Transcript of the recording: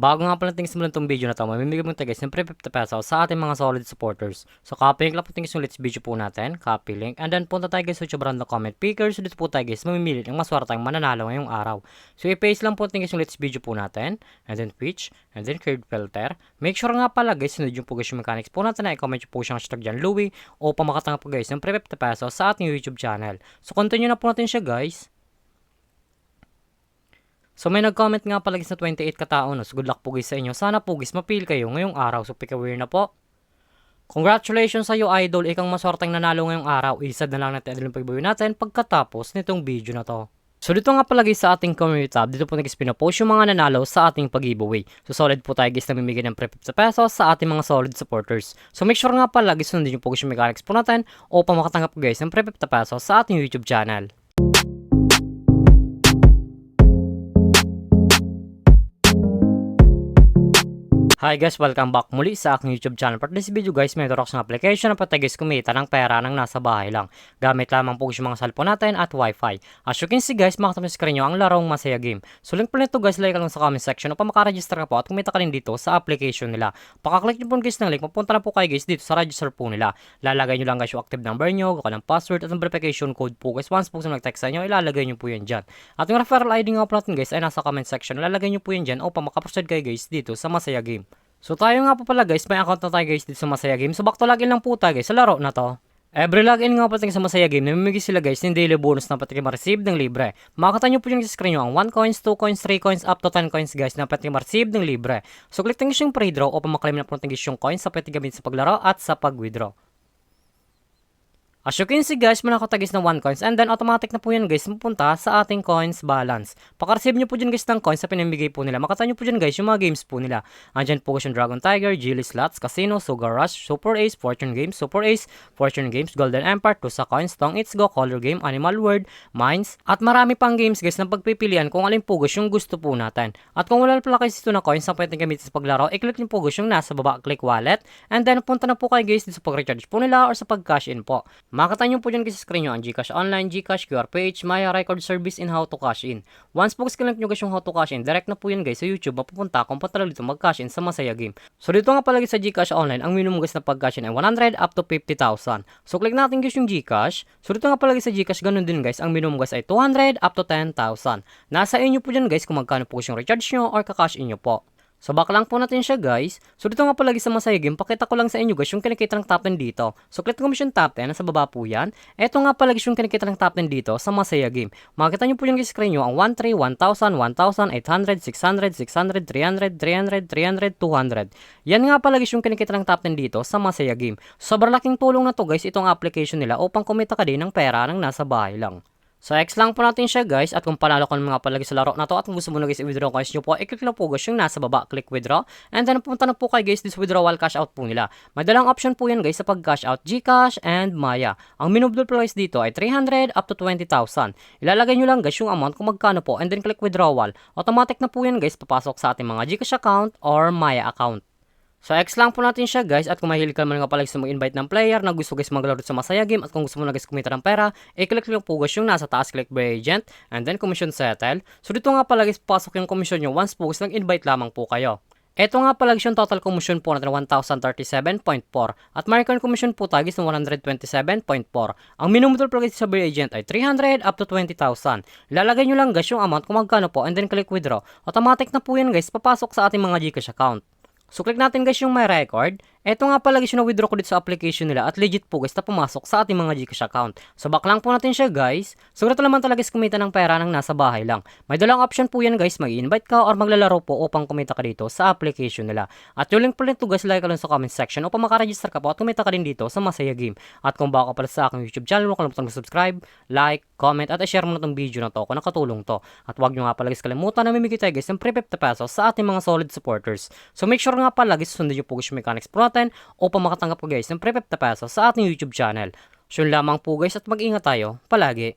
Bago nga pala tingin simulan tong video na to, mamimigay mo tayo guys ng 50 pesos sa ating mga solid supporters. So copy link lang po tingin yung let's video po natin, copy link, and then punta tayo guys sa YouTube random comment picker. So dito po tayo guys mamimili ng maswerteng mananalo ngayong araw. So i-paste lang po tingin yung let's video po natin, and then Twitch, and then curve filter. Make sure nga pala guys, sunod yung po guys yung mechanics po natin na i-comment po siyang hashtag dyan Louie o pamakatanga po guys ng 50 pesos sa ating YouTube channel. So continue na po natin siya guys. So may nag-comment nga pala guys na 28 katao, no? So good luck po guys sa inyo. Sana po guys mapil kayo ngayong araw. So pick a winner na po. Congratulations sa iyo idol, ikang maswerteng nanalo ngayong araw. Isa na lang natin ang pag-giveaway natin pagkatapos nitong video na to. So dito nga pala guys sa ating community tab, dito po guys pinopost yung mga nanalo sa ating pag-giveaway. So solid po tayo guys na mamimigay ng 50 pesos sa ating mga solid supporters. So make sure nga pala guys sundin yung po guys yung mechanics po natin o makatanggap po guys ng 50 pesos sa ating YouTube channel. Hi guys, welcome back muli sa aking YouTube channel. For this video guys, may tutok ng application na pati guys kumita ng pera ng nasa bahay lang. Gamit lamang po yung mga cellphone natin at wifi. As you can see guys, makita mo sa screen nyo ang larong Masaya Game. So link po nito guys, like lang sa comment section upang makaregister ka po at kumita ka rin dito sa application nila. Pakaklik nyo po guys ng link, mapunta na po kayo guys dito sa register po nila. Lalagay nyo lang guys yung active number nyo, ng password at ang verification code po guys. Once po sa nag-text sa inyo, ilalagay nyo po yan dyan. At yung referral ID nga po natin guys ay nasa comment section. Lalagay nyo po yan dyan upang makaproceed kayo guys dito sa Masaya Game. So tayo nga po pala guys, may account na tayo guys dito sa Masaya Game. So back to login lang po tayo guys sa laro na to. Every login nga po tayo sa Masaya Game, namimigay sila guys ng daily bonus na pati ma-receive ng libre. Makakita nyo po yung sa screen nyo ang 1 coins, 2 coins, 3 coins, up to 10 coins guys na pati ma-receive ng libre. So click tingis yung pre-draw o maklaim na po tingis yung coins sa pati gamit sa paglaro at sa pag-withdraw. As you can see guys, manakotagis ng 1 coins and then automatic na po yan guys mapunta sa ating coins balance. Paka-receive nyo po dyan guys ng coins sa pinamigay po nila. Makita nyo po dyan guys yung mga games po nila. Andyan po guys yung Dragon Tiger, Geely Slots, Casino, Sugar Rush, Super Ace, Fortune Games, Super Ace, Fortune Games, Golden Empire, Tusa Coins, Tong It's Go, Color Game, Animal World, Mines, at marami pang games guys na pagpipilian kung alin po guys yung gusto po natin. At kung wala pala kayo dito na coins na pwedeng gamitin sa paglaro, i-click nyo po guys yung nasa baba, click wallet, and then punta na po kayo guys dito sa pag-recharge po nila or sa pag-cash in po. Makita nyo po dyan guys sa screen nyo ang GCash Online, GCash, QR Page, Maya Record Service, and How to Cash In. Once po click nyo guys yung How to Cash In, direct na po yan guys sa YouTube, mapupunta kung paano dito mag-cash in sa Masaya Game. So dito nga pala guys sa GCash Online, ang minimum guys na pag-cash in ay 100 up to 50,000. So click natin guys yung GCash. So dito nga pala guys sa GCash, ganun din guys, ang minimum guys ay 200 up to 10,000. Nasa inyo po dyan guys kung magkano po yung recharge nyo or kakash in nyo po. So back lang po natin siya guys. So dito nga pala sa Masaya Game, pakita ko lang sa inyo guys yung kinikita ng top 10 dito. So click mo yung top 10, nasa baba po yan. Ito nga pala yung kinikita ng top 10 dito sa Masaya Game. Makita nyo po yung screen nyo, ang 1,3, 1,000, 1,000, 800, 600, 600, 300, 300, 300, 200. Yan nga pala yung kinikita ng top 10 dito sa Masaya Game. Sobrang laking tulong na to guys itong application nila upang kumita ka din ng pera ng nasa bahay lang. So X lang po natin siya guys, at kung panalo ka ng mga palagi sa laro na to at kung gusto mo na guys i-withdraw coins nyo po, i-click lang po guys yung nasa baba, click withdraw, and then punta na po kayo guys this withdrawal cash out po nila. May dalang option po yan guys sa pag cash out, GCash and Maya. Ang minimum price dito ay 300 up to 20,000. Ilalagay nyo lang guys yung amount kung magkano po and then click withdrawal. Automatic na po yan guys papasok sa ating mga GCash account or Maya account. So X lang po natin siya guys, at kung mahilig ka naman nga pala guys mag-invite ng player na gusto guys maglaro sa Masaya Game at kung gusto mo na guys kumita ng pera, i-click lang po guys yung nasa taas, click by agent and then commission settle. So dito nga pala guys pasok yung commission nyo once po guys nag-invite lamang po kayo. Ito nga pala guys yung total commission po natin 1,037.4 at American commission po tayo guys ng 127.4. Ang minimum withdrawal guys sa by agent ay 300 up to 20,000. Ilalagay nyo lang guys yung amount kung magkano po and then click withdraw. Automatic na po yan guys papasok sa ating mga GCash account. So click natin guys yung my record. Ito nga pala guys yung na-withdraw ko dito sa application nila at legit po guys na pumasok sa ating mga GCash account. So back lang po natin siya guys. So grato naman talaga guys kumita ng pera ng nasa bahay lang. May dalang option po yan guys, mag-invite ka or maglalaro po upang kumita ka dito sa application nila. At yung link po nito guys, like ka lang sa comment section upang makaregister ka po at kumita ka din dito sa Masaya Game. At kung baka pala sa aking YouTube channel, huwag kalimutan mag-subscribe, like, comment at i-share mo na itong video na to kung nakatulong to. At huwag nyo nga pala guys kalimutan na mamimigay tayo guys ng 50 pesos sa ating mga solid supporters. So make sure nga pala guys sundin nyo po guys yung mechanics po natin upang makatanggap po guys ng 50 pesos sa ating YouTube channel. So yun lamang po guys at mag-ingat tayo palagi.